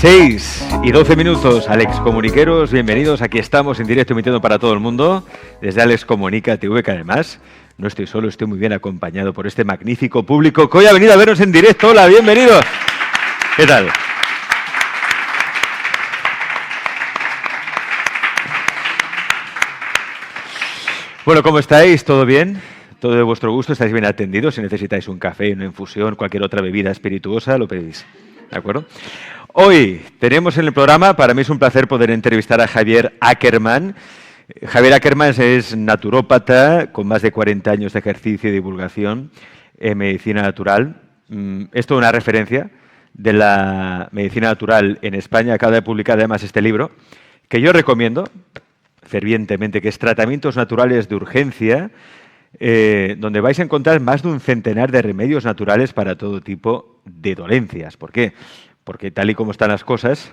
6:12, Alex Comuniqueros, bienvenidos. Aquí estamos en directo emitiendo para todo el mundo desde Alex Comunica TV, que además no estoy solo, estoy muy bien acompañado por este magnífico público que hoy ha venido a vernos en directo. Hola, bienvenidos. ¿Qué tal? Bueno, ¿cómo estáis? ¿Todo bien? ¿Todo de vuestro gusto? ¿Estáis bien atendidos? Si necesitáis un café, una infusión, cualquier otra bebida espirituosa, lo pedís. ¿De acuerdo? Hoy tenemos en el programa, para mí es un placer poder entrevistar a Javier Ackerman. Javier Ackerman es naturópata con más de 40 años de ejercicio y divulgación en medicina natural. Es toda una referencia de la medicina natural en España. Acaba de publicar además este libro, que yo recomiendo fervientemente, que es Tratamientos Naturales de Urgencia, donde vais a encontrar más de un centenar de remedios naturales para todo tipo de dolencias. ¿Por qué? Porque tal y como están las cosas,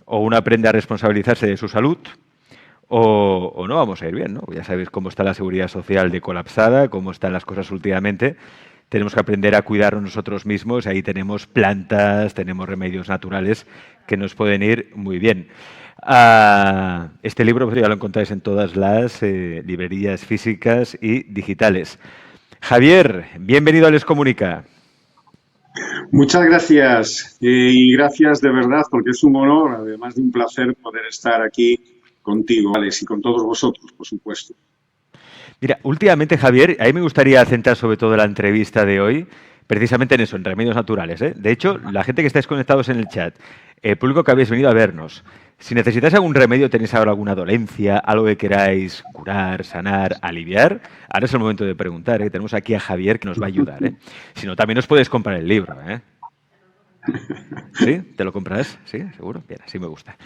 o uno aprende a responsabilizarse de su salud, o no vamos a ir bien, ¿no? Ya sabéis cómo está la seguridad social de colapsada, cómo están las cosas últimamente. Tenemos que aprender a cuidarnos nosotros mismos. Ahí tenemos plantas, tenemos remedios naturales que nos pueden ir muy bien. Este libro pues, ya lo encontráis en todas las librerías físicas y digitales. Javier, bienvenido a Les Comunica. Muchas gracias y gracias de verdad porque es un honor, además de un placer poder estar aquí contigo, Alex, y con todos vosotros, por supuesto. Mira, últimamente, Javier, a mí me gustaría centrar sobre todo la entrevista de hoy precisamente en eso, en remedios naturales, ¿eh? De hecho, la gente que estáis conectados en el chat, el público que habéis venido a vernos, si necesitáis algún remedio, tenéis ahora alguna dolencia, algo que queráis curar, sanar, aliviar, ahora es el momento de preguntar, ¿eh? Tenemos aquí a Javier que nos va a ayudar, ¿eh? Si no, también os podéis comprar el libro, ¿eh? ¿Sí? ¿Te lo compras? ¿Sí? ¿Seguro? Bien, así me gusta.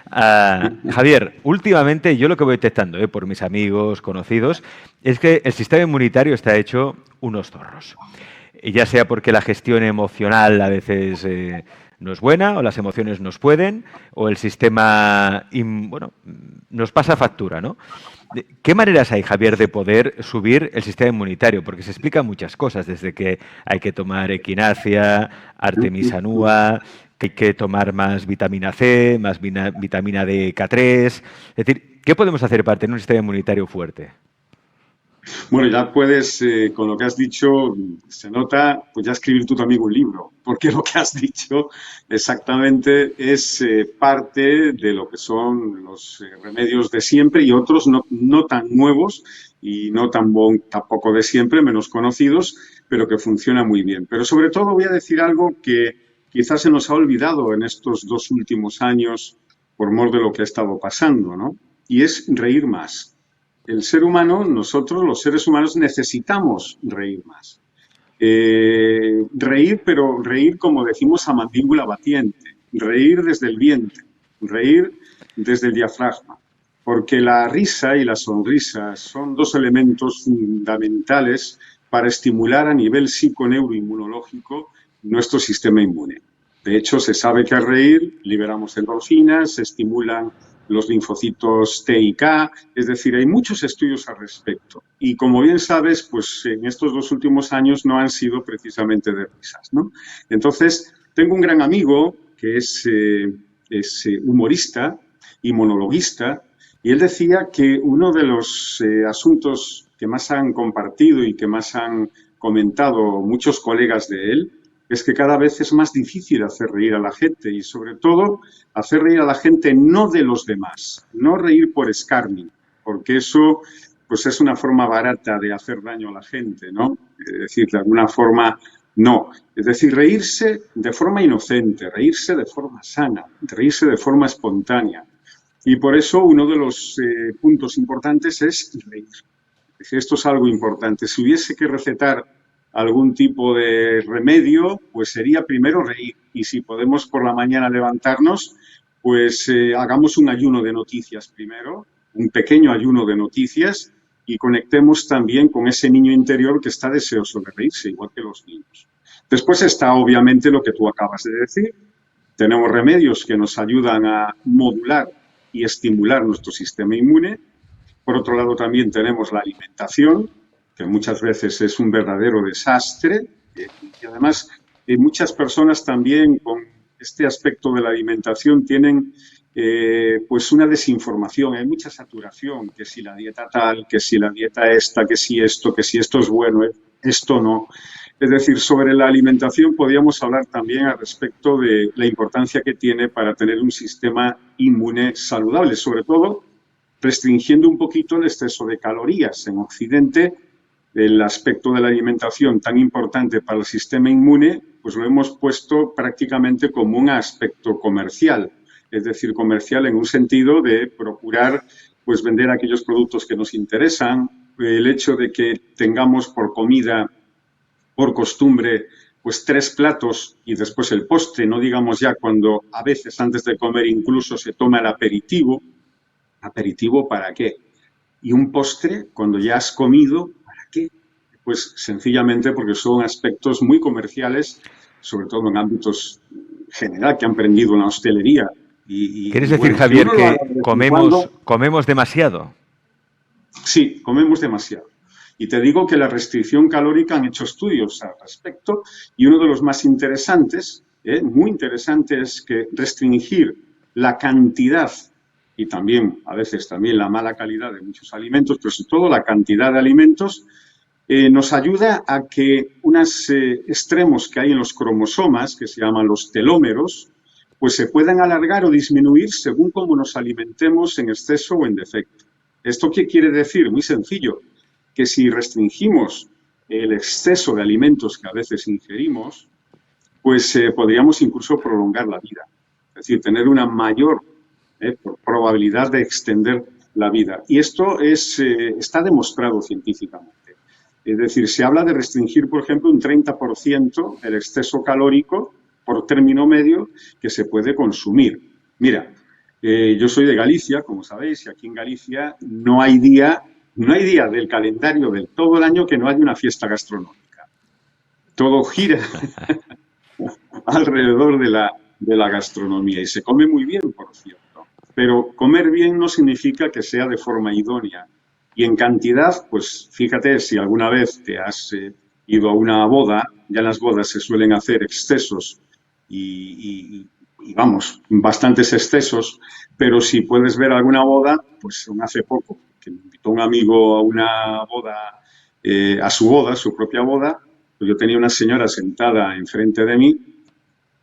Javier, últimamente yo lo que voy detectando por mis amigos, conocidos, es que el sistema inmunitario está hecho unos zorros. Y ya sea porque la gestión emocional a veces no es buena, o las emociones nos pueden, o el sistema nos pasa factura, ¿no? ¿Qué maneras hay, Javier, de poder subir el sistema inmunitario? Porque se explican muchas cosas, desde que hay que tomar equinacia, Artemisa annua, que hay que tomar más vitamina C, más vitamina D-K3. Es decir, ¿qué podemos hacer para tener un sistema inmunitario fuerte? Bueno, ya puedes, con lo que has dicho, se nota, pues ya escribir tú también un libro, porque lo que has dicho exactamente es parte de lo que son los remedios de siempre y otros no tan nuevos y no tampoco de siempre, menos conocidos, pero que funcionan muy bien. Pero sobre todo voy a decir algo que quizás se nos ha olvidado en estos 2 últimos años por mor de lo que ha estado pasando, ¿no? Y es reír más. El ser humano, nosotros los seres humanos necesitamos reír más. Reír, pero reír como decimos a mandíbula batiente, reír desde el vientre, reír desde el diafragma, porque la risa y la sonrisa son 2 elementos fundamentales para estimular a nivel psiconeuroinmunológico nuestro sistema inmune. De hecho, se sabe que al reír liberamos endorfinas, se estimulan los linfocitos T y K, es decir, hay muchos estudios al respecto. Y como bien sabes, pues en estos 2 últimos años no han sido precisamente de risas, ¿no? Entonces, tengo un gran amigo que es humorista y monologuista, y él decía que uno de los asuntos que más han compartido y que más han comentado muchos colegas de él es que cada vez es más difícil hacer reír a la gente y sobre todo hacer reír a la gente no de los demás, no reír por escarnio, porque eso pues es una forma barata de hacer daño a la gente, ¿no? Es decir, de alguna forma no. Es decir, reírse de forma inocente, reírse de forma sana, reírse de forma espontánea. Y por eso uno de los puntos importantes es reír. Es decir, esto es algo importante. Si hubiese que recetar algún tipo de remedio, pues sería primero reír. Y si podemos por la mañana levantarnos, pues hagamos un ayuno de noticias primero, un pequeño ayuno de noticias y conectemos también con ese niño interior que está deseoso de reírse, igual que los niños. Después está obviamente lo que tú acabas de decir. Tenemos remedios que nos ayudan a modular y estimular nuestro sistema inmune. Por otro lado también tenemos la alimentación, que muchas veces es un verdadero desastre y además muchas personas también con este aspecto de la alimentación tienen pues una desinformación, hay mucha saturación, que si la dieta tal, que si la dieta esta, que si esto es bueno, esto no. Es decir, sobre la alimentación podríamos hablar también al respecto de la importancia que tiene para tener un sistema inmune saludable, sobre todo restringiendo un poquito el exceso de calorías. En Occidente, el aspecto de la alimentación tan importante para el sistema inmune, pues lo hemos puesto prácticamente como un aspecto comercial, es decir, comercial en un sentido de procurar pues vender aquellos productos que nos interesan, el hecho de que tengamos por comida, por costumbre, pues 3 platos y después el postre, no digamos ya cuando a veces antes de comer incluso se toma el aperitivo. ¿Aperitivo para qué? Y un postre cuando ya has comido, ¿para qué? Pues sencillamente porque son aspectos muy comerciales, sobre todo en ámbitos general que han aprendido en la hostelería. ¿Quieres decir, bueno, Javier, que comemos demasiado? Sí, comemos demasiado. Y te digo que la restricción calórica han hecho estudios al respecto y uno de los más interesantes, muy interesante, es que restringir la cantidad y también, a veces también la mala calidad de muchos alimentos, pero sobre todo la cantidad de alimentos, nos ayuda a que unos extremos que hay en los cromosomas, que se llaman los telómeros, pues se puedan alargar o disminuir según cómo nos alimentemos en exceso o en defecto. ¿Esto qué quiere decir? Muy sencillo, que si restringimos el exceso de alimentos que a veces ingerimos, pues podríamos incluso prolongar la vida. Es decir, tener una mayor probabilidad de extender la vida. Y esto está demostrado científicamente. Es decir, se habla de restringir, por ejemplo, un 30% el exceso calórico por término medio que se puede consumir. Mira, yo soy de Galicia, como sabéis, y aquí en Galicia no hay día del calendario del todo el año que no haya una fiesta gastronómica. Todo gira alrededor de la gastronomía y se come muy bien, por cierto. Pero comer bien no significa que sea de forma idónea. Y en cantidad, pues fíjate, si alguna vez te has ido a una boda, ya en las bodas se suelen hacer excesos y vamos, bastantes excesos, pero si puedes ver alguna boda, pues hace poco, que me invitó un amigo a una boda, a su propia boda, pues yo tenía una señora sentada enfrente de mí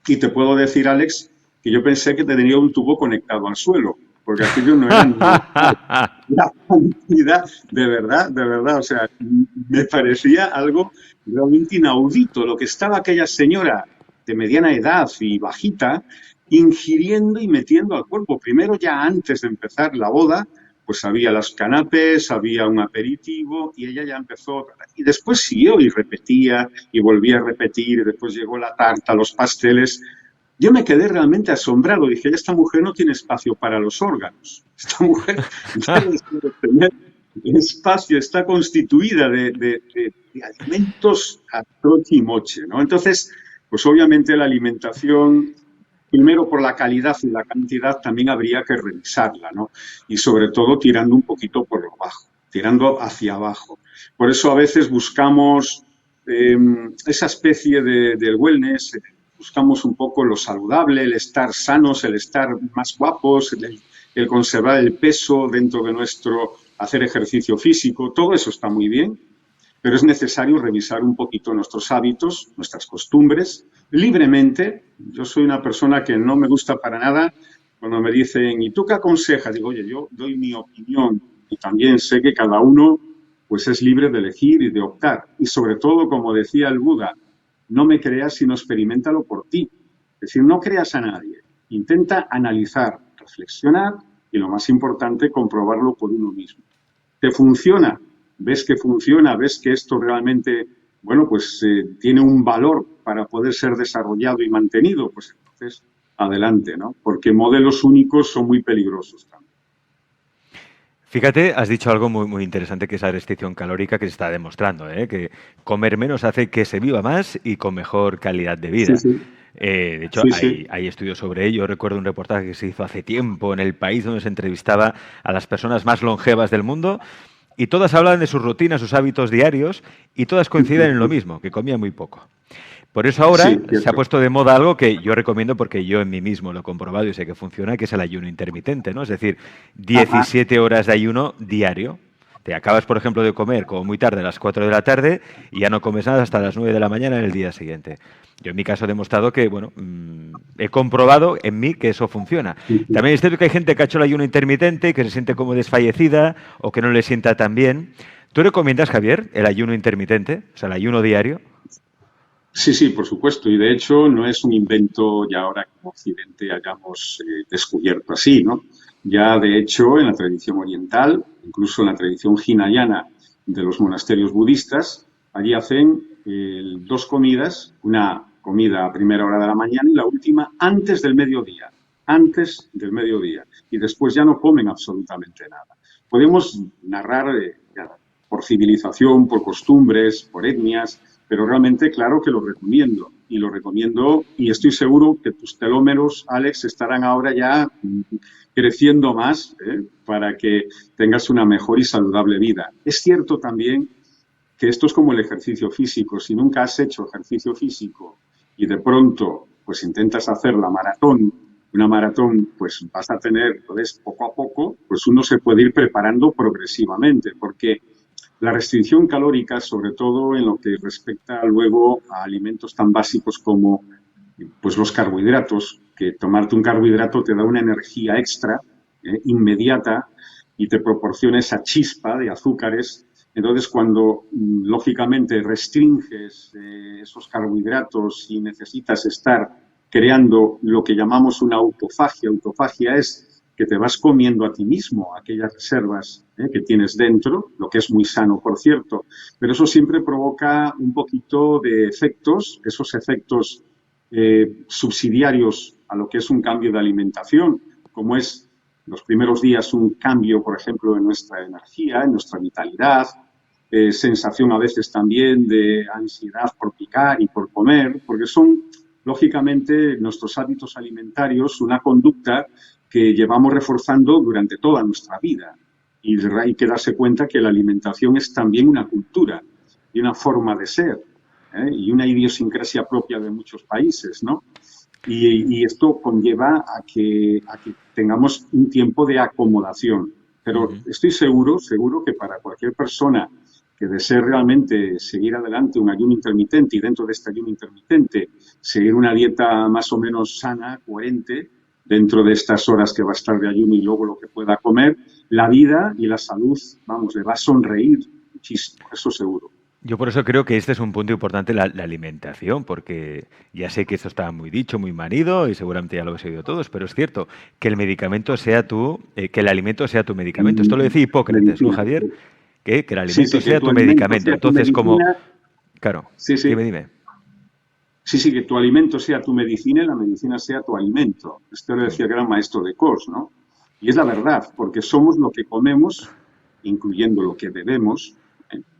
y te puedo decir, Alex, que yo pensé que tenía un tubo conectado al suelo, porque aquello no era la cantidad, de verdad, o sea, me parecía algo realmente inaudito lo que estaba aquella señora de mediana edad y bajita ingiriendo y metiendo al cuerpo. Primero, ya antes de empezar la boda, pues había los canapés, había un aperitivo y ella ya empezó. Y después siguió y repetía y volvía a repetir y después llegó la tarta, los pasteles. Yo me quedé realmente asombrado. Dije, esta mujer no tiene espacio para los órganos. Esta mujer debe tener espacio, está constituida de alimentos a troche y moche, ¿no? Entonces, pues obviamente la alimentación, primero por la calidad y la cantidad, también habría que revisarla, ¿no? Y sobre todo tirando un poquito por lo bajo, tirando hacia abajo. Por eso a veces buscamos esa especie del wellness, buscamos un poco lo saludable, el estar sanos, el estar más guapos, el conservar el peso dentro de nuestro hacer ejercicio físico, todo eso está muy bien, pero es necesario revisar un poquito nuestros hábitos, nuestras costumbres, libremente. Yo soy una persona que no me gusta para nada cuando me dicen, ¿y tú qué aconsejas? Digo, oye, yo doy mi opinión y también sé que cada uno pues es libre de elegir y de optar. Y sobre todo, como decía el Buda, no me creas sino experiméntalo por ti. Es decir, no creas a nadie. Intenta analizar, reflexionar y, lo más importante, comprobarlo por uno mismo. ¿Te funciona? ¿Ves que funciona? ¿Ves que esto realmente, bueno, pues tiene un valor para poder ser desarrollado y mantenido? Pues entonces, adelante, ¿no? Porque modelos únicos son muy peligrosos también. Fíjate, has dicho algo muy, muy interesante, que es la restricción calórica que se está demostrando, que comer menos hace que se viva más y con mejor calidad de vida. Sí, sí. De hecho, hay estudios sobre ello. Recuerdo un reportaje que se hizo hace tiempo en El País, donde se entrevistaba a las personas más longevas del mundo y todas hablan de sus rutinas, sus hábitos diarios y todas coinciden en lo mismo, que comían muy poco. Por eso ahora Sí, se ha cierto. puesto de moda algo que yo recomiendo porque yo en mí mismo lo he comprobado y sé que funciona, que es el ayuno intermitente, ¿no? Es decir, Ajá. 17 horas de ayuno diario. Te acabas, por ejemplo, de comer como muy tarde, a las 4 de la tarde, y ya no comes nada hasta las 9 de la mañana en el día siguiente. Yo en mi caso he demostrado que, bueno, he comprobado en mí que eso funciona. Sí, sí. También es cierto que hay gente que ha hecho el ayuno intermitente, que se siente como desfallecida o que no le sienta tan bien. ¿Tú recomiendas, Javier, el ayuno intermitente, o sea, el ayuno diario? Sí, sí, por supuesto. Y de hecho no es un invento ya ahora que en Occidente hayamos descubierto así, ¿no? Ya de hecho en la tradición oriental, incluso en la tradición hinayana de los monasterios budistas, allí hacen dos comidas, una comida a primera hora de la mañana y la última antes del mediodía. Y después ya no comen absolutamente nada. Podemos narrar ya, por civilización, por costumbres, por etnias, pero realmente, claro que lo recomiendo. Y lo recomiendo y estoy seguro que tus telómeros, Alex, estarán ahora ya creciendo más para que tengas una mejor y saludable vida. Es cierto también que esto es como el ejercicio físico. Si nunca has hecho ejercicio físico y de pronto pues intentas hacer la maratón, una maratón, pues vas a tener, entonces poco a poco, pues uno se puede ir preparando progresivamente, porque la restricción calórica, sobre todo en lo que respecta luego a alimentos tan básicos como pues los carbohidratos, que tomarte un carbohidrato te da una energía extra, inmediata, y te proporciona esa chispa de azúcares. Entonces, cuando lógicamente restringes esos carbohidratos y necesitas estar creando lo que llamamos una autofagia, autofagia es que te vas comiendo a ti mismo aquellas reservas que tienes dentro, lo que es muy sano, por cierto, pero eso siempre provoca un poquito de efectos, esos efectos subsidiarios a lo que es un cambio de alimentación, como es los primeros días un cambio, por ejemplo, en nuestra energía, en nuestra vitalidad, sensación a veces también de ansiedad por picar y por comer, porque son, lógicamente, nuestros hábitos alimentarios, una conducta que llevamos reforzando durante toda nuestra vida. Y hay que darse cuenta que la alimentación es también una cultura y una forma de ser, y una idiosincrasia propia de muchos países, ¿no? Y esto conlleva a que tengamos un tiempo de acomodación. Pero Ujú. estoy seguro, seguro que para cualquier persona que desee realmente seguir adelante un ayuno intermitente y dentro de este ayuno intermitente seguir una dieta más o menos sana, coherente, dentro de estas horas que va a estar de ayuno y luego lo que pueda comer, la vida y la salud, vamos, le va a sonreír muchísimo, eso seguro. Yo por eso creo que este es un punto importante, la alimentación, porque ya sé que esto está muy dicho, muy manido y seguramente ya lo habéis oído todos, pero es cierto que el medicamento sea que el alimento sea tu medicamento. Esto lo decía Hipócrates, ¿no, Medicina. Javier? Que el Sí, alimento sí, que sea tu tu alimento medicamento. sea tu Entonces, como, medicina. claro, Sí, dime, sí. dime. Sí, sí, que tu alimento sea tu medicina y la medicina sea tu alimento. Esto lo decía el gran maestro de Kos, ¿no? Y es la verdad, porque somos lo que comemos, incluyendo lo que bebemos,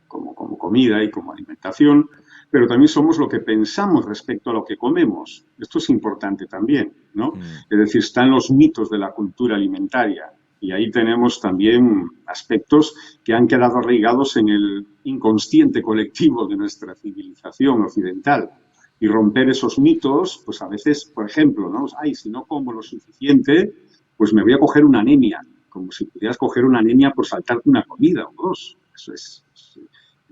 como comida y como alimentación, pero también somos lo que pensamos respecto a lo que comemos. Esto es importante también, ¿no? Mm. Es decir, están los mitos de la cultura alimentaria y ahí tenemos también aspectos que han quedado arraigados en el inconsciente colectivo de nuestra civilización occidental. Y romper esos mitos, pues a veces, por ejemplo, ¿no? Ay, si no como lo suficiente, pues me voy a coger una anemia, como si pudieras coger una anemia por saltarte una comida o dos. Eso es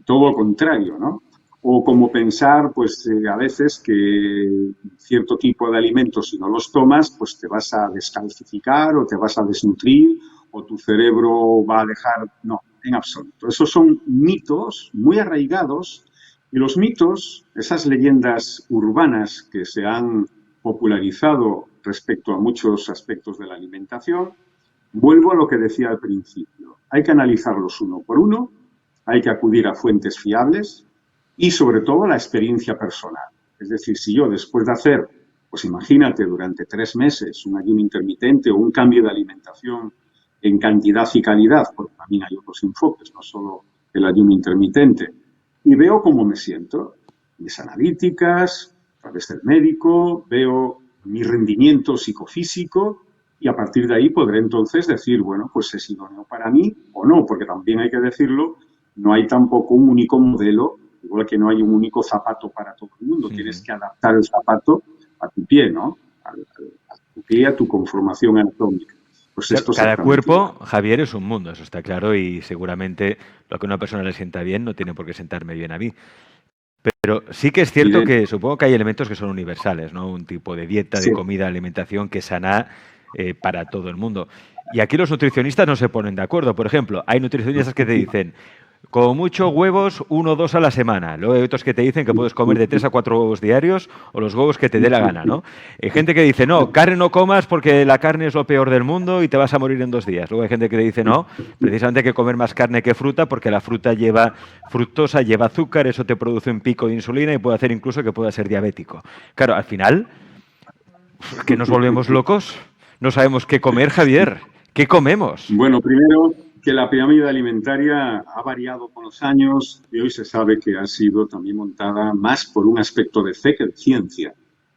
todo lo contrario, ¿no? O como pensar, pues a veces que cierto tipo de alimentos, si no los tomas, pues te vas a descalcificar o te vas a desnutrir o tu cerebro va a dejar. No, en absoluto. Esos son mitos muy arraigados y los mitos, esas leyendas urbanas que se han popularizado respecto a muchos aspectos de la alimentación, vuelvo a lo que decía al principio. Hay que analizarlos uno por uno, hay que acudir a fuentes fiables y sobre todo a la experiencia personal. Es decir, si yo después de hacer, pues imagínate, durante 3 meses un ayuno intermitente o un cambio de alimentación en cantidad y calidad, porque también hay otros enfoques, no solo el ayuno intermitente, y veo cómo me siento, mis analíticas, a través del médico, veo mi rendimiento psicofísico y a partir de ahí podré entonces decir, bueno, pues es idóneo para mí o no, porque también hay que decirlo, no hay tampoco un único modelo igual que no hay un único zapato para todo el mundo, tienes que adaptar el zapato a tu pie, ¿no? A tu pie, a tu conformación anatómica. Pues Claro, esto cada exactamente cuerpo, igual. Javier, es un mundo, eso está claro, y seguramente lo que a una persona le sienta bien no tiene por qué sentarme bien a mí. Pero sí que es cierto Evidente. que supongo que hay elementos que son universales, ¿no? Un tipo de dieta, de Sí. comida, alimentación que es sana para todo el mundo. Y aquí los nutricionistas no se ponen de acuerdo. Por ejemplo, hay nutricionistas que te dicen, como mucho huevos, 1 o 2 a la semana. Luego hay otros que te dicen que puedes comer de 3 a 4 huevos diarios o los huevos que te dé la gana, ¿no? Hay gente que dice, no, carne no comas porque la carne es lo peor del mundo y te vas a morir en 2 días. Luego hay gente que te dice, no, precisamente hay que comer más carne que fruta porque la fruta lleva fructosa, lleva azúcar, eso te produce un pico de insulina y puede hacer incluso que puedas ser diabético. Claro, al final, ¿que nos volvemos locos? No sabemos qué comer, Javier. ¿Qué comemos? Bueno, primero que la pirámide alimentaria ha variado con los años y hoy se sabe que ha sido también montada más por un aspecto de fe que de ciencia.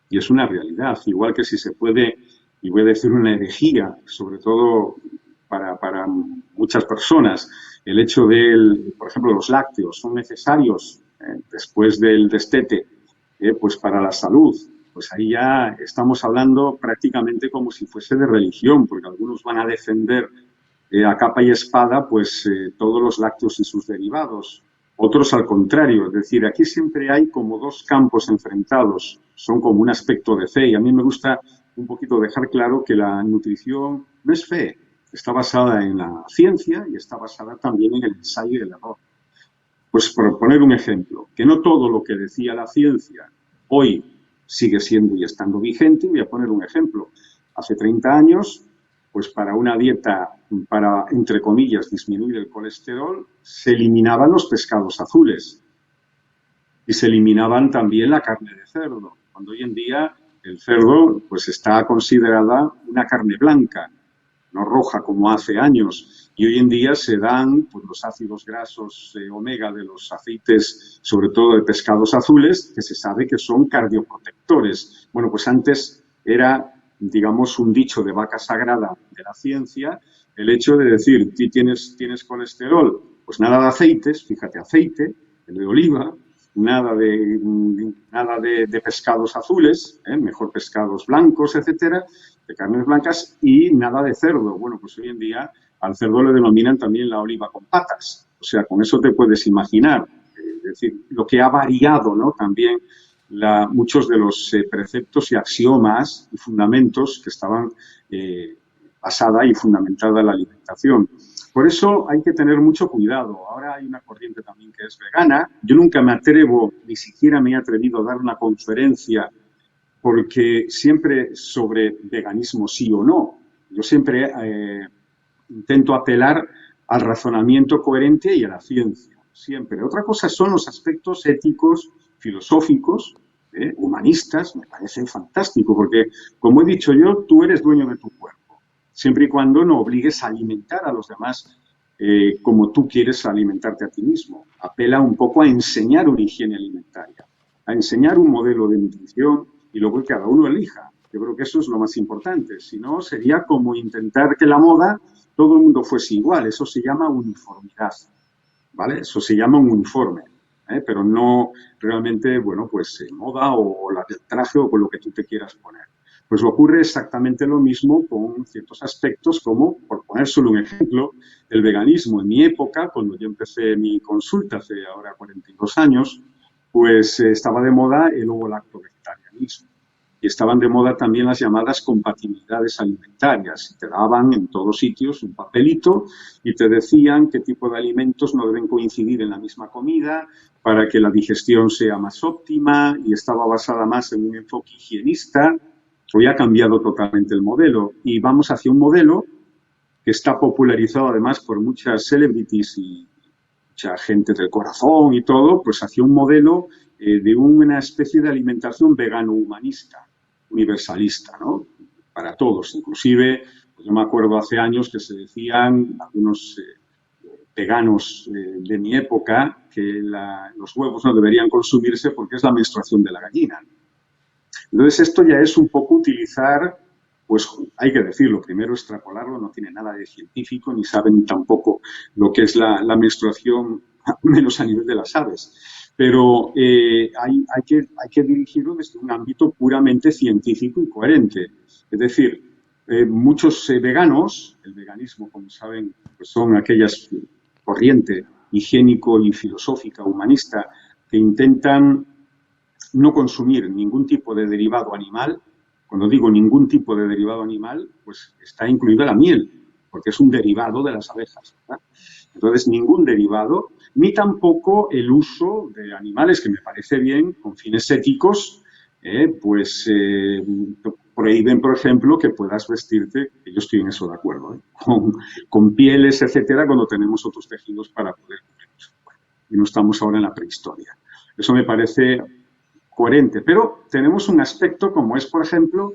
Y es una realidad, igual que si se puede, y voy a decir una herejía, sobre todo para muchas personas, el hecho de, por ejemplo, los lácteos son necesarios después del destete, pues para la salud. Pues ahí ya estamos hablando prácticamente como si fuese de religión, porque algunos van a defender a capa y espada pues todos los lácteos y sus derivados. Otros al contrario, es decir, aquí siempre hay como dos campos enfrentados, son como un aspecto de fe y a mí me gusta un poquito dejar claro que la nutrición no es fe, está basada en la ciencia y está basada también en el ensayo y el error. Pues por poner un ejemplo, que no todo lo que decía la ciencia hoy sigue siendo y estando vigente, voy a poner un ejemplo. Hace 30 años, pues para una dieta para, entre comillas, disminuir el colesterol, se eliminaban los pescados azules y se eliminaban también la carne de cerdo, cuando hoy en día el cerdo pues está considerada una carne blanca, no roja como hace años. Y hoy en día se dan pues, los ácidos grasos omega de los aceites, sobre todo de pescados azules, que se sabe que son cardioprotectores. Bueno, pues antes era, digamos, un dicho de vaca sagrada de la ciencia, el hecho de decir, tienes colesterol, pues nada de aceites, fíjate, aceite, el de oliva, nada de pescados azules, mejor pescados blancos, etcétera, de carnes blancas y nada de cerdo. Bueno, pues hoy en día al cerdo le denominan también la oliva con patas. O sea, con eso te puedes imaginar. Es decir, lo que ha variado, ¿no? También muchos de los preceptos y axiomas y fundamentos que estaban basada y fundamentada en la alimentación. Por eso hay que tener mucho cuidado. Ahora hay una corriente también que es vegana. Yo nunca me atrevo, ni siquiera me he atrevido a dar una conferencia porque siempre sobre veganismo sí o no. Yo siempre intento apelar al razonamiento coherente y a la ciencia, siempre. Otra cosa son los aspectos éticos, filosóficos, humanistas, me parece fantástico, porque, como he dicho yo, tú eres dueño de tu cuerpo, siempre y cuando no obligues a alimentar a los demás como tú quieres alimentarte a ti mismo. Apela un poco a enseñar una higiene alimentaria, a enseñar un modelo de nutrición y luego que cada uno elija. Yo creo que eso es lo más importante. Si no, sería como intentar que la moda todo el mundo fuese igual. Eso se llama uniformidad, ¿vale? Eso se llama un uniforme, pero no realmente, bueno, pues moda o el traje o con lo que tú te quieras poner. Pues ocurre exactamente lo mismo con ciertos aspectos como, por poner solo un ejemplo, el veganismo. En mi época, cuando yo empecé mi consulta hace ahora 42 años, pues estaba de moda el ovo-lacto-vegetarianismo. Y estaban de moda también las llamadas compatibilidades alimentarias. Y te daban en todos sitios un papelito y te decían qué tipo de alimentos no deben coincidir en la misma comida para que la digestión sea más óptima y estaba basada más en un enfoque higienista. Hoy ha cambiado totalmente el modelo y vamos hacia un modelo que está popularizado además por muchas celebrities y mucha gente del corazón y todo, pues hacia un modelo de una especie de alimentación vegano-humanista, universalista, ¿no? Para todos. Inclusive, pues yo me acuerdo hace años que se decían algunos veganos de mi época que los huevos no deberían consumirse porque es la menstruación de la gallina. Entonces, esto ya es un poco utilizar, pues hay que decirlo, primero extrapolarlo, no tiene nada de científico, ni saben tampoco lo que es la menstruación, menos a nivel de las aves. pero hay que dirigirlo desde un ámbito puramente científico y coherente. Es decir, muchos veganos, el veganismo, como saben, pues son aquellas corriente higiénico y filosófica humanista que intentan no consumir ningún tipo de derivado animal. Cuando digo ningún tipo de derivado animal, pues está incluida la miel, porque es un derivado de las abejas, ¿verdad? Entonces, ningún derivado, ni tampoco el uso de animales, que me parece bien, con fines éticos, prohíben, por ejemplo, que puedas vestirte, que yo estoy en eso de acuerdo, con pieles, etcétera, cuando tenemos otros tejidos para poder cubrirnos. Y no estamos ahora en la prehistoria. Eso me parece coherente, pero tenemos un aspecto como es, por ejemplo,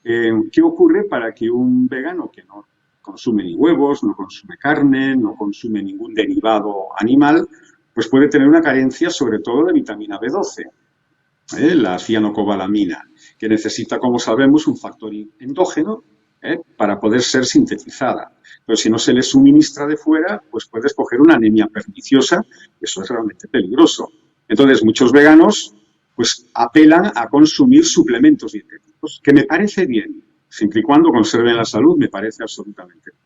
¿qué ocurre para que un vegano que no consume ni huevos, no consume carne, no consume ningún derivado animal, pues puede tener una carencia sobre todo de vitamina B12, la cianocobalamina, que necesita, como sabemos, un factor endógeno para poder ser sintetizada. Pero si no se le suministra de fuera, pues puede escoger una anemia perniciosa, eso es realmente peligroso. Entonces, muchos veganos pues apelan a consumir suplementos dietéticos, que me parece bien, siempre y cuando conserven la salud, me parece absolutamente bien.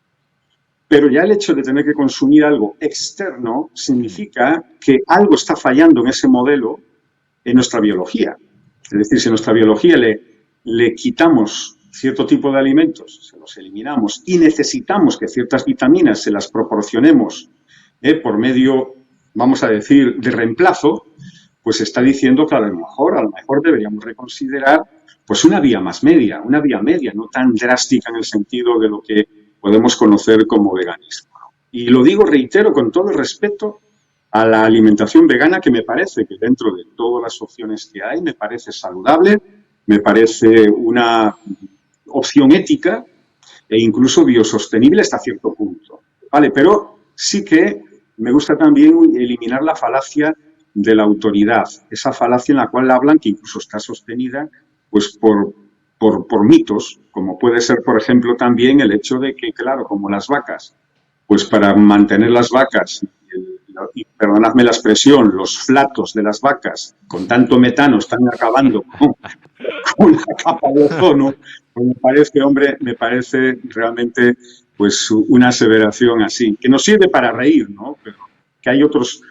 Pero ya el hecho de tener que consumir algo externo significa que algo está fallando en ese modelo en nuestra biología. Es decir, si en nuestra biología le quitamos cierto tipo de alimentos, se los eliminamos y necesitamos que ciertas vitaminas se las proporcionemos por medio, vamos a decir, de reemplazo, pues está diciendo que a lo mejor deberíamos reconsiderar pues una vía media, no tan drástica en el sentido de lo que podemos conocer como veganismo. Y lo digo, reitero, con todo el respeto a la alimentación vegana, que me parece que dentro de todas las opciones que hay, me parece saludable, me parece una opción ética e incluso biosostenible hasta cierto punto. ¿Vale? Pero sí que me gusta también eliminar la falacia de la autoridad, esa falacia en la cual hablan, que incluso está sostenida pues por mitos, como puede ser, por ejemplo, también el hecho de que, claro, como las vacas, pues para mantener las vacas, y perdonadme la expresión, los flatos de las vacas con tanto metano están acabando con la capa de ozono, pues me parece realmente pues una aseveración así, que nos sirve para reír, ¿no? Pero que hay otros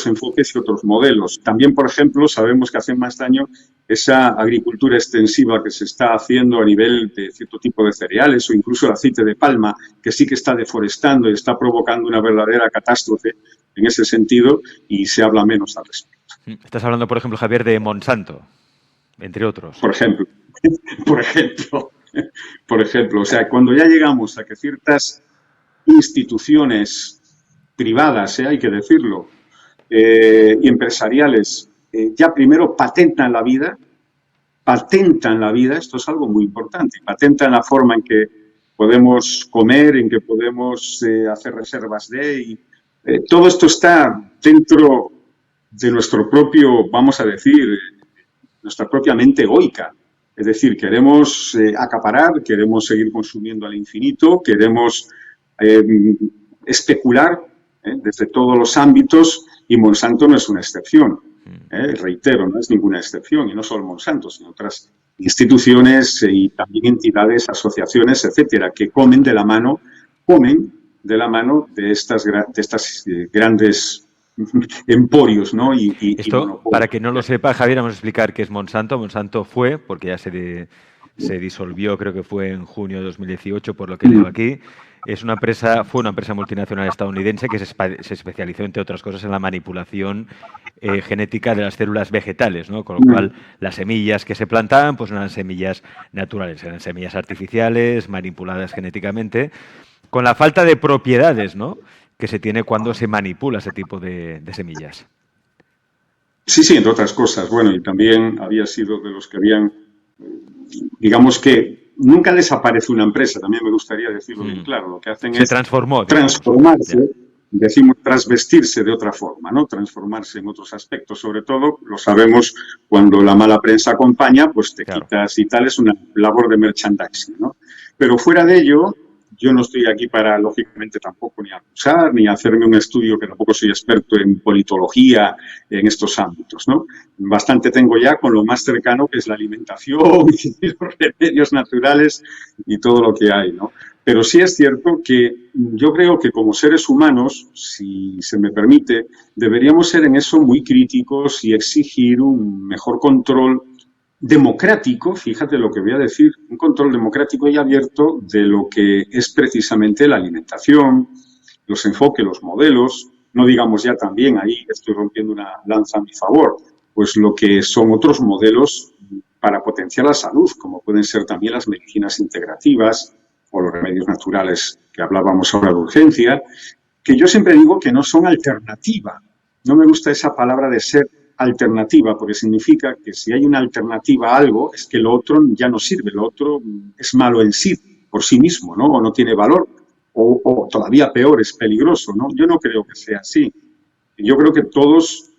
enfoques y otros modelos. También, por ejemplo, sabemos que hace más daño esa agricultura extensiva que se está haciendo a nivel de cierto tipo de cereales o incluso el aceite de palma, que sí que está deforestando y está provocando una verdadera catástrofe en ese sentido y se habla menos al respecto. Estás hablando, por ejemplo, Javier, de Monsanto, entre otros. Por ejemplo, o sea, cuando ya llegamos a que ciertas instituciones privadas, hay que decirlo, y empresariales, ya primero patentan la vida, esto es algo muy importante, patentan la forma en que podemos comer, en que podemos hacer reservas todo esto está dentro de nuestro propio, vamos a decir, nuestra propia mente egoica. Es decir, queremos acaparar, queremos seguir consumiendo al infinito, queremos especular desde todos los ámbitos, y Monsanto no es una excepción. Reitero, no es ninguna excepción, y no solo Monsanto, sino otras instituciones y también entidades, asociaciones, etcétera, que comen de la mano de estas grandes emporios, ¿no? Esto, para que no lo sepa, Javier, vamos a explicar qué es Monsanto. Monsanto fue, porque ya se disolvió, creo que fue en junio de 2018, por lo que leo aquí. Fue una empresa multinacional estadounidense que se especializó, entre otras cosas, en la manipulación genética de las células vegetales, ¿no? Con lo cual, las semillas que se plantaban pues no eran semillas naturales, eran semillas artificiales, manipuladas genéticamente, con la falta de propiedades, ¿no?, que se tiene cuando se manipula ese tipo de semillas. Sí, entre otras cosas. Bueno, y también había sido de los que habían, digamos que nunca desaparece una empresa, también me gustaría decirlo bien claro. Lo que hacen es transformarse, decimos trasvestirse de otra forma, ¿no? Transformarse en otros aspectos. Sobre todo, lo sabemos, cuando la mala prensa acompaña, pues te quitas y tal, es una labor de merchandising, ¿no? Pero fuera de ello, yo no estoy aquí para, lógicamente, tampoco ni acusar, ni hacerme un estudio, que tampoco soy experto en politología en estos ámbitos, ¿no? Bastante tengo ya con lo más cercano que es la alimentación y los remedios naturales y todo lo que hay, ¿no? Pero sí es cierto que yo creo que como seres humanos, si se me permite, deberíamos ser en eso muy críticos y exigir un mejor control democrático, fíjate lo que voy a decir, un control democrático y abierto de lo que es precisamente la alimentación, los enfoques, los modelos, no digamos ya también, ahí estoy rompiendo una lanza a mi favor, pues lo que son otros modelos para potenciar la salud, como pueden ser también las medicinas integrativas o los remedios naturales que hablábamos ahora de urgencia, que yo siempre digo que no son alternativa. No me gusta esa palabra de ser alternativa, porque significa que si hay una alternativa a algo, es que lo otro ya no sirve, lo otro es malo en sí, por sí mismo, ¿no? O no tiene valor, o todavía peor, es peligroso, ¿no? Yo no creo que sea así. Yo creo que todos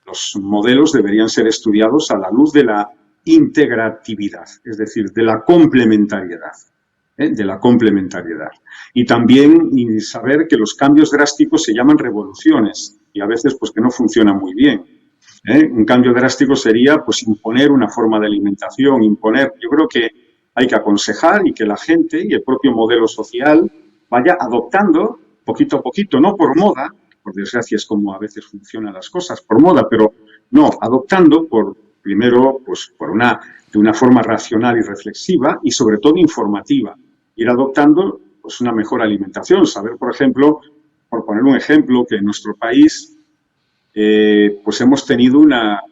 los modelos deberían ser estudiados a la luz de la integratividad, es decir, de la complementariedad. De la complementariedad. Y también saber que los cambios drásticos se llaman revoluciones y a veces pues que no funcionan muy bien. Un cambio drástico sería pues imponer una forma de alimentación, yo creo que hay que aconsejar y que la gente y el propio modelo social vaya adoptando poquito a poquito, no por moda, por desgracia es como a veces funcionan las cosas, por moda, pero no, adoptando primero pues de una forma racional y reflexiva y sobre todo informativa. Ir adoptando pues una mejor alimentación, saber, por ejemplo, por poner un ejemplo, que en nuestro país pues hemos tenido una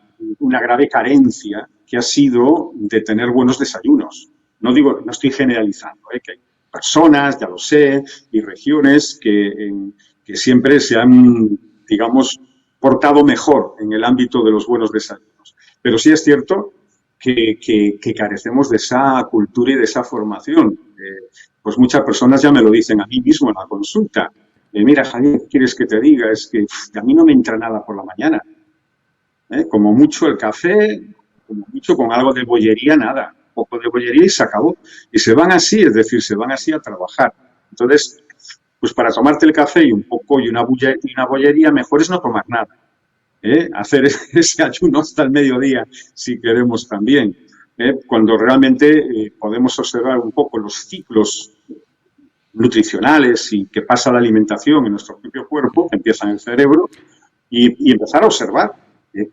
grave carencia que ha sido de tener buenos desayunos. No estoy generalizando, que hay personas, ya lo sé, y regiones que siempre se han, digamos, portado mejor en el ámbito de los buenos desayunos. Pero sí es cierto que carecemos de esa cultura y de esa formación. Pues muchas personas ya me lo dicen a mí mismo en la consulta. Mira, Javier, ¿qué quieres que te diga? Es que a mí no me entra nada por la mañana. Como mucho el café, como mucho con algo de bollería, nada. Un poco de bollería y se acabó. Y se van así, es decir, se van así a trabajar. Entonces, pues para tomarte el café y un poco y una bollería, mejor es no tomar nada. Hacer ese ayuno hasta el mediodía, si queremos también. Cuando realmente podemos observar un poco los ciclos nutricionales y que pasa la alimentación en nuestro propio cuerpo, que empieza en el cerebro, y empezar a observar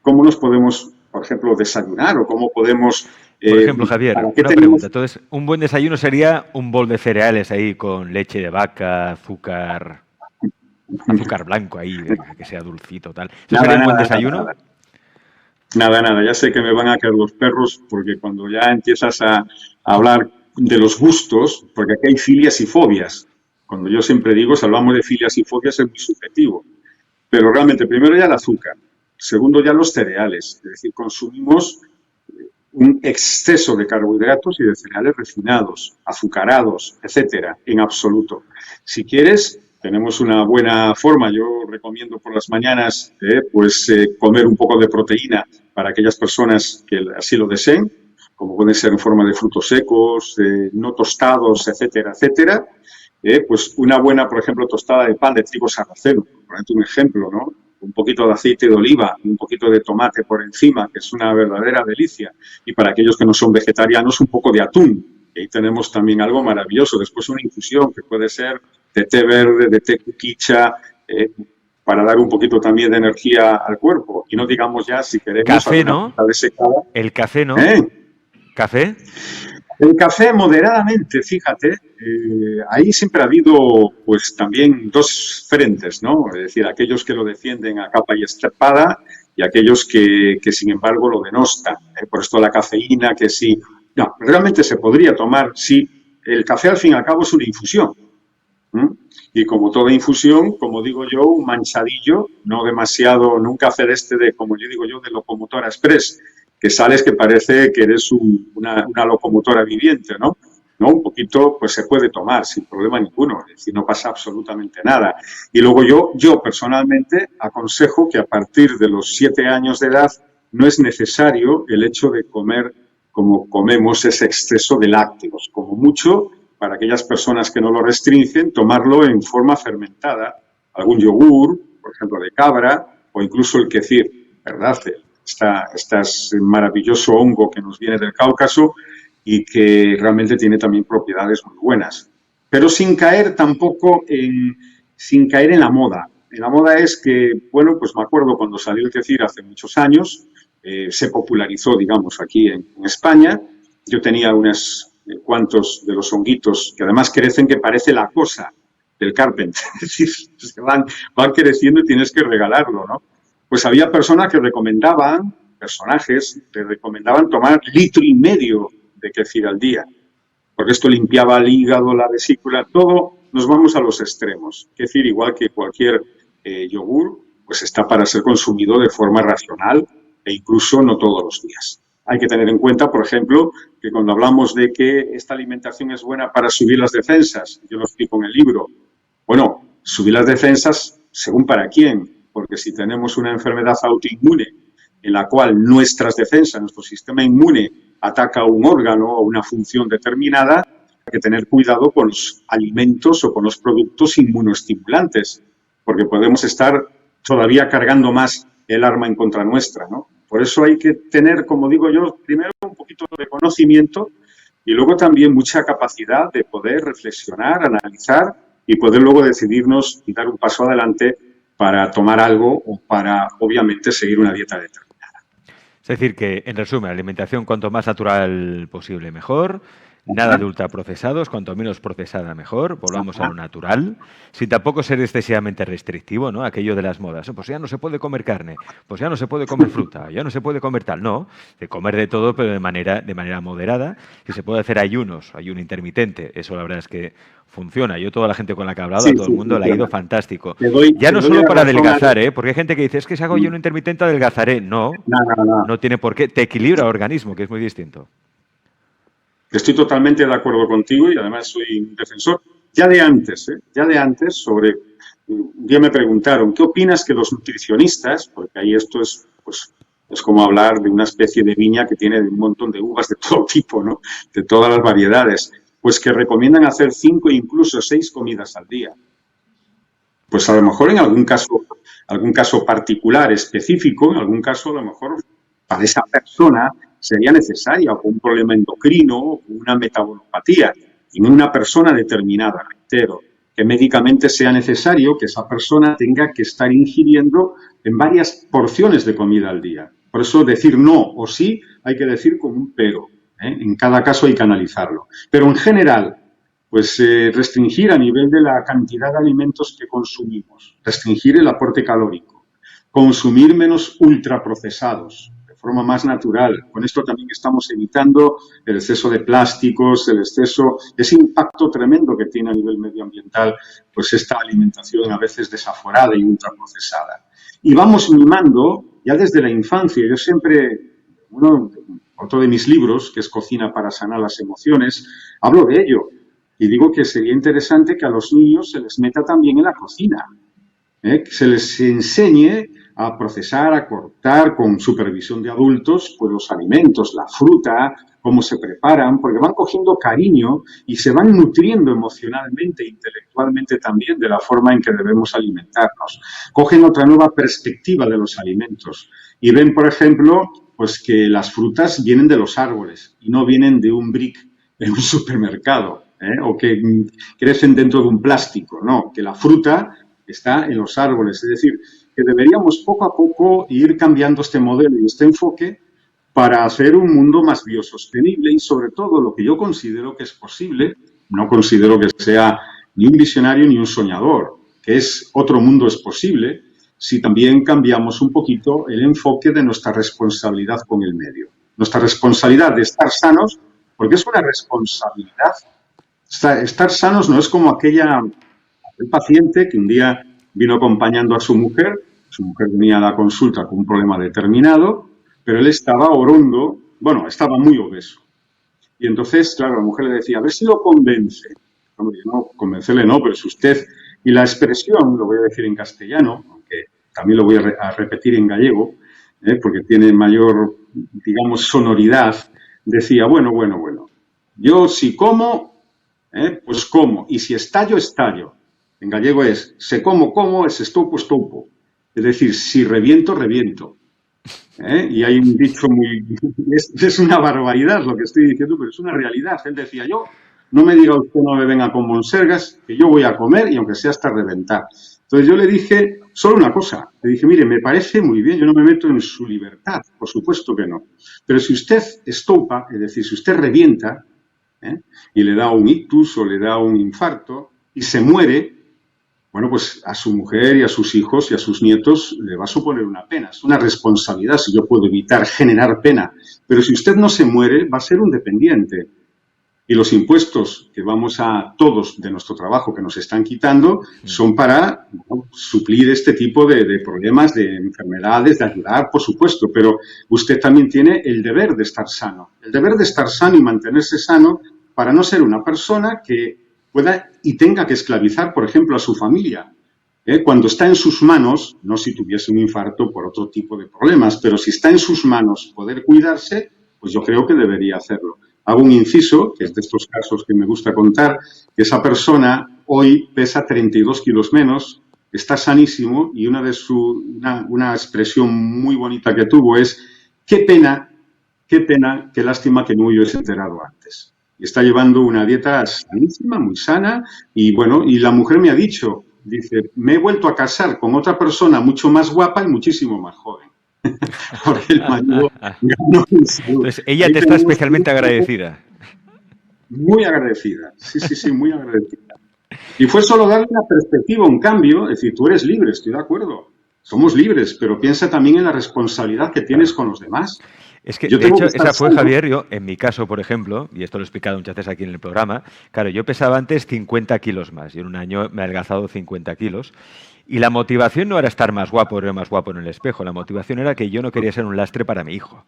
cómo nos podemos, por ejemplo, desayunar o cómo podemos... Por ejemplo, Javier, una pregunta. Entonces, un buen desayuno sería un bol de cereales ahí con leche de vaca, azúcar blanco ahí, que sea dulcito, tal. ¿Eso sería un buen desayuno? Nada. Ya sé que me van a caer los perros porque cuando ya empiezas a hablar de los gustos, porque aquí hay filias y fobias. Cuando yo siempre digo, si hablamos de filias y fobias, es muy subjetivo. Pero realmente, primero ya el azúcar, segundo ya los cereales. Es decir, consumimos un exceso de carbohidratos y de cereales refinados, azucarados, etcétera, en absoluto. Si quieres, tenemos una buena forma. Yo recomiendo por las mañanas comer un poco de proteína para aquellas personas que así lo deseen, como pueden ser en forma de frutos secos, no tostados, etcétera, etcétera. Pues una buena, por ejemplo, tostada de pan de trigo sarraceno, por un ejemplo, ¿no? Un poquito de aceite de oliva, un poquito de tomate por encima, que es una verdadera delicia. Y para aquellos que no son vegetarianos, un poco de atún. Y ahí tenemos también algo maravilloso. Después una infusión que puede ser de té verde, de té cuquicha, para dar un poquito también de energía al cuerpo. Y no digamos ya si queremos... Café, ¿no? El café, ¿no? ¿Café? El café moderadamente, fíjate, ahí siempre ha habido pues también dos frentes, ¿no? Es decir, aquellos que lo defienden a capa y espada y aquellos que sin embargo lo denostan. Por esto la cafeína, que sí... No, realmente se podría tomar, sí, el café al fin y al cabo es una infusión. Y como toda infusión, como digo yo, un manchadillo, no demasiado, no un café como yo digo yo, de locomotora express, que sales que parece que eres una locomotora viviente, ¿no? Un poquito, pues se puede tomar sin problema ninguno, es decir, no pasa absolutamente nada. Y luego yo personalmente aconsejo que a partir de los 7 años de edad no es necesario el hecho de comer como comemos ese exceso de lácteos. Como mucho, para aquellas personas que no lo restringen, tomarlo en forma fermentada, algún yogur, por ejemplo, de cabra, o incluso el kefir, ¿verdad? Este maravilloso hongo que nos viene del Cáucaso y que realmente tiene también propiedades muy buenas. Pero sin caer tampoco sin caer en la moda. En la moda es que, bueno, pues me acuerdo cuando salió el kefir hace muchos años, se popularizó, digamos, aquí en España. Yo tenía unos cuantos de los honguitos que además crecen que parece la cosa del Carpenter. Es decir, es que van creciendo y tienes que regalarlo, ¿no? Pues había personas que recomendaban, personajes, que recomendaban tomar 1,5 litros de kefir al día, porque esto limpiaba el hígado, la vesícula, todo. Nos vamos a los extremos. Kefir, igual que cualquier yogur, pues está para ser consumido de forma racional e incluso no todos los días. Hay que tener en cuenta, por ejemplo, que cuando hablamos de que esta alimentación es buena para subir las defensas, yo lo explico en el libro, bueno, subir las defensas según para quién, porque si tenemos una enfermedad autoinmune en la cual nuestras defensas, nuestro sistema inmune ataca un órgano o una función determinada, hay que tener cuidado con los alimentos o con los productos inmunoestimulantes, porque podemos estar todavía cargando más el arma en contra nuestra, ¿no? Por eso hay que tener, como digo yo, primero un poquito de conocimiento y luego también mucha capacidad de poder reflexionar, analizar y poder luego decidirnos y dar un paso adelante para tomar algo o para, obviamente, seguir una dieta determinada. Es decir, que, en resumen, alimentación cuanto más natural posible mejor, nada de ultraprocesados, cuanto menos procesada mejor, volvamos a lo natural, sin tampoco ser excesivamente restrictivo, ¿no? Aquello de las modas, pues ya no se puede comer carne, pues ya no se puede comer fruta, ya no se puede comer tal, no, de comer de todo, pero de manera moderada. Si se puede hacer ayuno intermitente, eso la verdad es que funciona. Yo, toda la gente con la que he hablado, a todo el mundo le ha ido fantástico. Ya no solo para adelgazar, porque hay gente que dice, es que si hago ayuno intermitente adelgazaré. No, no tiene por qué, te equilibra el organismo, que es muy distinto. Estoy totalmente de acuerdo contigo y además soy un defensor. Ya de antes, un día me preguntaron, ¿qué opinas que los nutricionistas, porque ahí esto es, pues, es como hablar de una especie de viña que tiene un montón de uvas de todo tipo, ¿no? De todas las variedades, pues que recomiendan hacer 5 e incluso 6 comidas al día. Pues a lo mejor en algún caso particular, específico, en algún caso a lo mejor para esa persona sería necesaria o con un problema endocrino o una metabulopatía. Y en una persona determinada, reitero, que médicamente sea necesario que esa persona tenga que estar ingiriendo en varias porciones de comida al día. Por eso decir no o sí hay que decir con un pero. En cada caso hay que analizarlo. Pero en general, pues restringir a nivel de la cantidad de alimentos que consumimos, restringir el aporte calórico, consumir menos ultraprocesados, forma más natural. Con esto también estamos evitando el exceso de plásticos, ese impacto tremendo que tiene a nivel medioambiental, pues esta alimentación a veces desaforada y ultraprocesada. Y vamos mimando ya desde la infancia. Yo siempre, otro de mis libros, que es Cocina para sanar las emociones, hablo de ello. Y digo que sería interesante que a los niños se les meta también en la cocina, que se les enseñe a procesar, a cortar con supervisión de adultos, pues los alimentos, la fruta, cómo se preparan, porque van cogiendo cariño y se van nutriendo emocionalmente e intelectualmente también de la forma en que debemos alimentarnos. Cogen otra nueva perspectiva de los alimentos y ven, por ejemplo, pues que las frutas vienen de los árboles y no vienen de un brick en un supermercado, o que crecen dentro de un plástico, no, que la fruta está en los árboles, es decir, que deberíamos poco a poco ir cambiando este modelo y este enfoque para hacer un mundo más biosostenible y, sobre todo, lo que yo considero que es posible, no considero que sea ni un visionario ni un soñador, que es otro mundo es posible si también cambiamos un poquito el enfoque de nuestra responsabilidad con el medio. Nuestra responsabilidad de estar sanos, porque es una responsabilidad. Estar sanos no es como aquel paciente que un día vino acompañando a su mujer venía a la consulta con un problema determinado, pero él estaba estaba muy obeso. Y entonces, claro, la mujer le decía, a ver si lo convence. Hombre, no, convencerle no, pero es usted. Y la expresión, lo voy a decir en castellano, aunque también lo voy a repetir en gallego, porque tiene mayor, digamos, sonoridad, decía, bueno, yo si como, Pues como. Y si estallo, estallo. En gallego es se como, es estopo, estopo. Es decir, si reviento, reviento. Y hay un dicho muy... Es una barbaridad lo que estoy diciendo, pero es una realidad. Él decía, yo, no me diga usted, no me venga con monsergas, que yo voy a comer y aunque sea hasta reventar. Entonces yo le dije solo una cosa. Le dije, mire, me parece muy bien, yo no me meto en su libertad, por supuesto que no. Pero si usted estopa, es decir, si usted revienta, y le da un ictus o le da un infarto y se muere, bueno, pues a su mujer y a sus hijos y a sus nietos le va a suponer una pena. Es una responsabilidad si yo puedo evitar generar pena. Pero si usted no se muere, va a ser un dependiente. Y los impuestos que vamos a todos de nuestro trabajo que nos están quitando son para suplir este tipo de problemas, de enfermedades, de ayudar, por supuesto. Pero usted también tiene el deber de estar sano. El deber de estar sano y mantenerse sano para no ser una persona que pueda y tenga que esclavizar, por ejemplo, a su familia. Cuando está en sus manos, no si tuviese un infarto por otro tipo de problemas, pero si está en sus manos poder cuidarse, pues yo creo que debería hacerlo. Hago un inciso, que es de estos casos que me gusta contar, que esa persona hoy pesa 32 kilos menos, está sanísimo y una expresión muy bonita que tuvo es qué pena, qué lástima que no hubiese enterado antes. Y está llevando una dieta sanísima, muy sana, y bueno, y la mujer me ha dicho, dice, me he vuelto a casar con otra persona mucho más guapa y muchísimo más joven. Porque el marido ganó en salud. Entonces, ella Ahí te está tenemos especialmente agradecida. muy agradecida. Sí, muy agradecida. Y fue solo darle una perspectiva, un cambio, es decir, tú eres libre, estoy de acuerdo. Somos libres, pero piensa también en la responsabilidad que tienes Claro. con los demás. Es que, Yo de tengo hecho, que estar esa fue, sano. Javier, yo, en mi caso, por ejemplo, y esto lo he explicado muchas veces aquí en el programa, claro, yo pesaba antes 50 kilos más y en un año me he adelgazado 50 kilos. Y la motivación no era estar más guapo o más guapo en el espejo, la motivación era que yo no quería ser un lastre para mi hijo.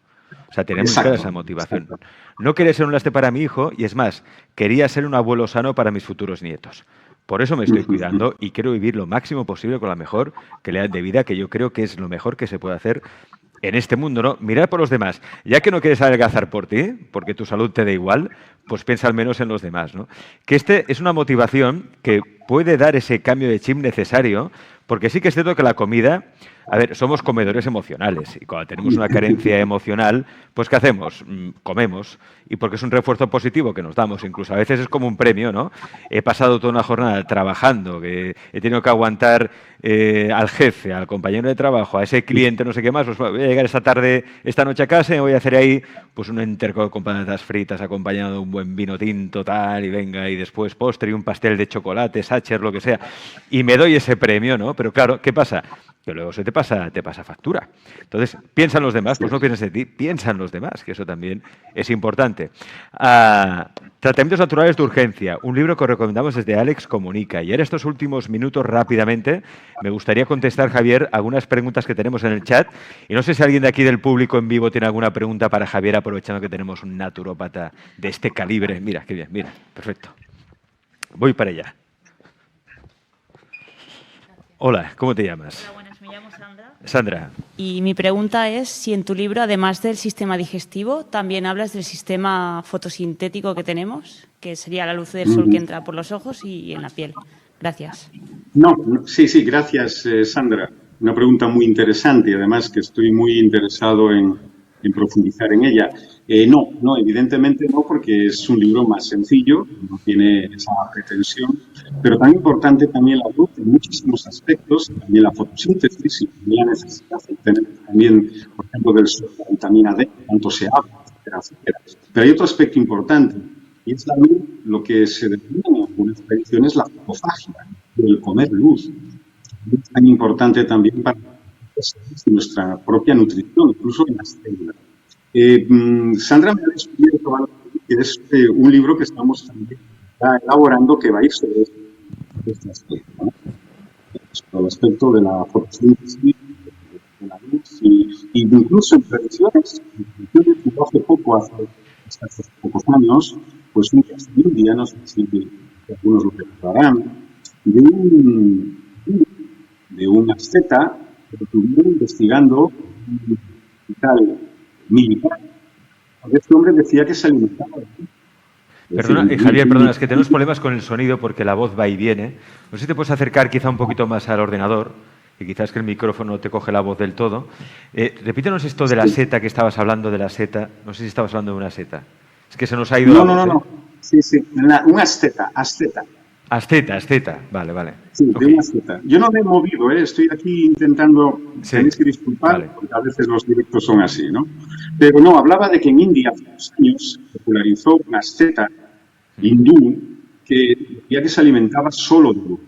O sea, tenía muy clara Exacto, esa motivación. exacto. No quería ser un lastre para mi hijo y es más, quería ser un abuelo sano para mis futuros nietos. Por eso me estoy cuidando y quiero vivir lo máximo posible con la mejor calidad de vida, que yo creo que es lo mejor que se puede hacer en este mundo, ¿no? Mirar por los demás. Ya que no quieres adelgazar por ti, porque tu salud te da igual, pues piensa al menos en los demás, ¿no? Que este es una motivación que puede dar ese cambio de chip necesario, porque sí que es cierto que la comida, a ver, somos comedores emocionales y cuando tenemos una carencia emocional, pues ¿qué hacemos? Comemos y porque es un refuerzo positivo que nos damos, incluso a veces es como un premio, ¿no? He pasado toda una jornada trabajando, que he tenido que aguantar al jefe, al compañero de trabajo, a ese cliente, no sé qué más, pues voy a llegar esta tarde, esta noche a casa y voy a hacer ahí pues un enterco con patatas fritas acompañado de un buen vino tinto, tal, y venga, y después postre y un pastel de chocolate, sacher, lo que sea, y me doy ese premio, ¿no? Pero claro, ¿qué pasa? Que luego se te pasa factura. Entonces, piensa en los demás, pues no pienses en ti, piensa en los demás, que eso también es importante. Tratamientos naturales de urgencia, un libro que os recomendamos desde Alex Comunica. Y en estos últimos minutos, rápidamente, me gustaría contestar, Javier, algunas preguntas que tenemos en el chat. Y no sé si alguien de aquí del público en vivo tiene alguna pregunta para Javier, aprovechando que tenemos un naturópata de este calibre. Mira, qué bien, mira, perfecto. Voy para allá. Hola, ¿cómo te llamas? Hola, buenas, me llamo Sandra. Sandra. Y mi pregunta es si en tu libro, además del sistema digestivo, también hablas del sistema fotosintético que tenemos, que sería la luz del sol que entra por los ojos y en la piel. Gracias. No, sí, gracias, Sandra. Una pregunta muy interesante y además que estoy muy interesado en profundizar en ella. No, evidentemente no, porque es un libro más sencillo, no tiene esa pretensión, pero tan importante también la luz en muchísimos aspectos, también la fotosíntesis y también la necesidad de tener también, por ejemplo, del sol, la vitamina D, tanto se habla, etcétera. Pero hay otro aspecto importante, y es la luz, lo que se denomina en algunas tradiciones la fotofagia, el comer luz. Es tan importante también para nuestra propia nutrición, incluso en las células. Sandra me ha descubierto que es un libro que estamos también elaborando que va a ir sobre este aspecto, ¿no? Sobre el aspecto de la fotosíntesis, de la luz, y incluso en tradiciones hace pocos años, pues un castillo india, no sé si algunos lo recordarán, de un asceta que estuvieron investigando un hospital militar. Este hombre decía que se alimentaba de luz. Perdona, Javier, perdona, es que tenemos problemas con el sonido porque la voz va y viene. No sé si te puedes acercar quizá un poquito más al ordenador y quizás que el micrófono te coge la voz del todo. Repítenos esto de la seta que estabas hablando de la seta. No sé si estabas hablando de una seta. Es que se nos ha ido la voz. No. Sí, un asceta. Asceta. Vale. Sí, de una asceta. Yo no me he movido, estoy aquí intentando, tenéis que disculpar, porque a veces los directos son así, ¿no? Pero no, hablaba de que en India hace unos años se popularizó una asceta hindú que decía que se alimentaba solo de luz.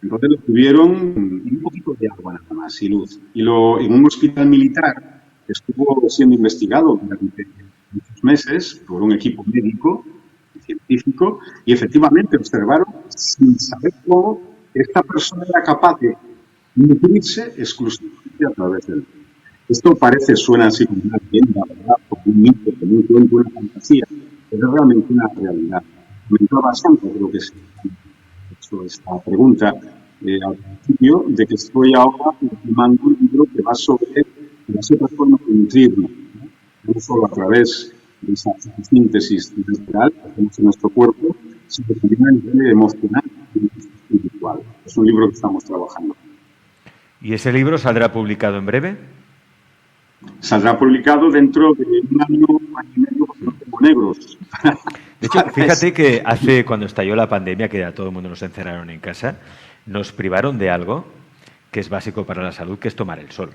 Entonces lo tuvieron un poquito de agua nada más y luz. Y en un hospital militar estuvo siendo investigado durante muchos meses por un equipo médico científico y efectivamente observaron sin saber cómo esta persona era capaz de nutrirse exclusivamente a través del. Esto suena así como una leyenda, ¿verdad? Como un mito, como un cuento, una fantasía, pero es realmente una realidad. Comentaba Sandra, creo que sí, hecho esta pregunta al principio, de que estoy ahora firmando un libro que va sobre las otras formas de nutrirnos, no solo a través de esa síntesis natural que hacemos en nuestro cuerpo, sino también a nivel emocional y espiritual. Es un libro que estamos trabajando. ¿Y ese libro saldrá publicado en breve? Saldrá publicado dentro de un año y medio como negros. De hecho, fíjate que cuando estalló la pandemia, que a todo el mundo nos encerraron en casa, nos privaron de algo que es básico para la salud, que es tomar el sol.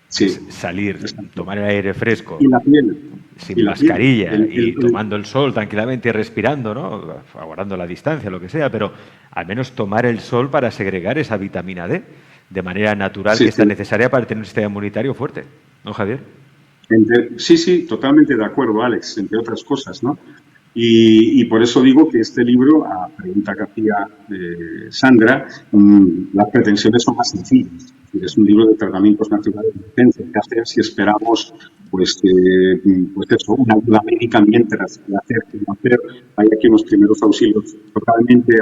Sí. Salir, tomar el aire fresco. Y la piel. Sin mascarilla y tomando el sol tranquilamente y respirando, ¿no? Aguardando la distancia, lo que sea, pero al menos tomar el sol para segregar esa vitamina D de manera natural que es tan necesaria para tener un sistema inmunitario fuerte. ¿No, Javier? Sí, totalmente de acuerdo, Alex, entre otras cosas, ¿no? Y por eso digo que este libro, a pregunta que hacía Sandra, las pretensiones son más sencillas. Es un libro de tratamientos naturales de urgencia. ¿Qué hacer si esperamos pues eso, una ayuda médica mientras hay aquí unos primeros auxilios totalmente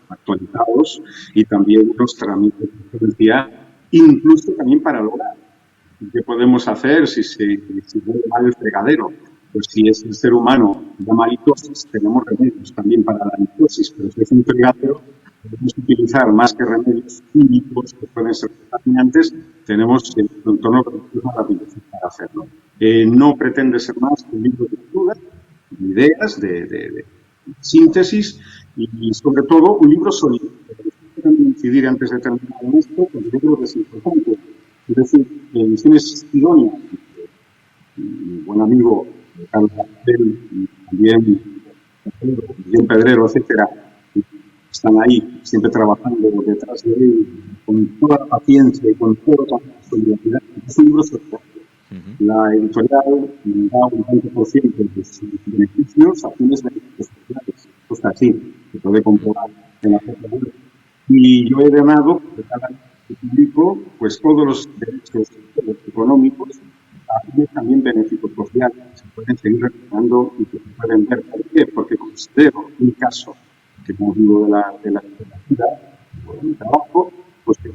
actualizados y también unos tratamientos de urgencia, incluso también para el hogar. ¿Qué podemos hacer si huele mal el fregadero? Pues si es el ser humano llama halitosis, tenemos remedios también para la halitosis, pero si es un fregadero, podemos utilizar más que remedios químicos que pueden ser contaminantes, tenemos el entorno rápido para hacerlo. No pretende ser más que un libro de ayuda, de ideas, de síntesis y sobre todo un libro sólido. Quiero incidir antes de terminar en esto, que el libro es importante. Es decir, Ediciones Sidonia, mi buen amigo Carlos Castel y también Miguel Pedrero, etcétera, están ahí siempre trabajando detrás de él con toda la paciencia y con toda la solidaridad. Es un libro social. La editorial da un 20% de sus beneficios a fines beneficios sociales. Esto está así, se puede comprobar en la página web. Y yo he donado, de cada año que publico, pues todos los derechos económicos a también beneficios sociales que se pueden seguir recuperando y que se pueden ver. ¿Por qué? Porque considero un caso que como digo de la literatura o de mi trabajo, pues que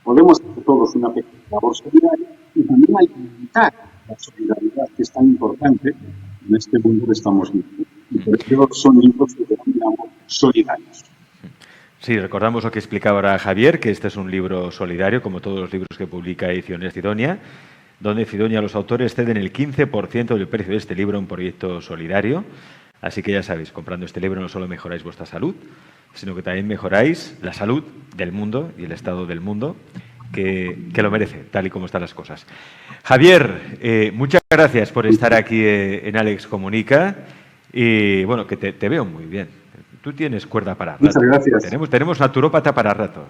podemos hacer todos una pequeña labor solidaria y también hay que invitar la solidaridad que es tan importante en este mundo que estamos viviendo. Y por eso son libros que denominamos solidarios. Sí, recordamos lo que explicaba ahora Javier, que este es un libro solidario, como todos los libros que publica Ediciones Sidonia, donde Sidonia los autores ceden el 15% del precio de este libro a un proyecto solidario. Así que ya sabéis, comprando este libro no solo mejoráis vuestra salud, sino que también mejoráis la salud del mundo y el estado del mundo, que lo merece, tal y como están las cosas. Javier, muchas gracias por estar aquí en Alex Comunica y, bueno, que te veo muy bien. Tú tienes cuerda para rato. Muchas gracias. Tenemos naturópata para rato.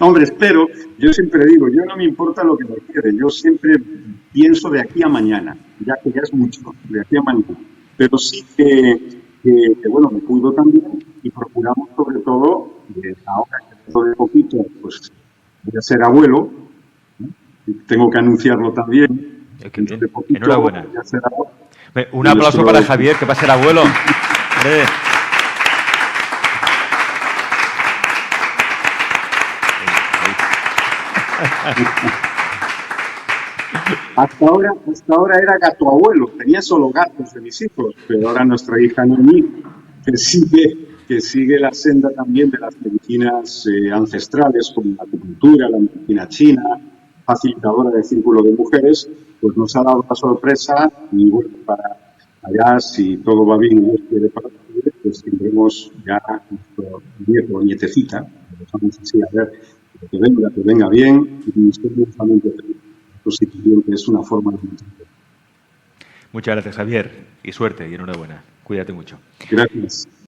Hombre, espero. Yo siempre digo, yo no me importa lo que me quede. Yo siempre pienso de aquí a mañana, ya que ya es mucho, de aquí a mañana. Pero sí que bueno, me cuido también y procuramos sobre todo, ahora que dentro de poquito, pues voy a ser abuelo, y tengo que anunciarlo también. Qué bien. Enhorabuena. Voy a ser abuelo. Un aplauso para Javier, que va a ser abuelo. Hasta ahora era gato abuelo, tenía solo gatos de mis hijos, pero ahora nuestra hija Noemí, que sigue la senda también de las medicinas ancestrales, como la acupuntura, la medicina china, facilitadora del círculo de mujeres, pues nos ha dado la sorpresa y bueno, para allá, si todo va bien y Dios quiere para octubre, pues tendremos ya nuestro nieto o nietecita, lo dejamos así, a ver, que venga bien y estoy muy feliz. Pues sí, que es una forma de entender. Muchas gracias, Javier, y suerte y enhorabuena. Cuídate mucho. Gracias.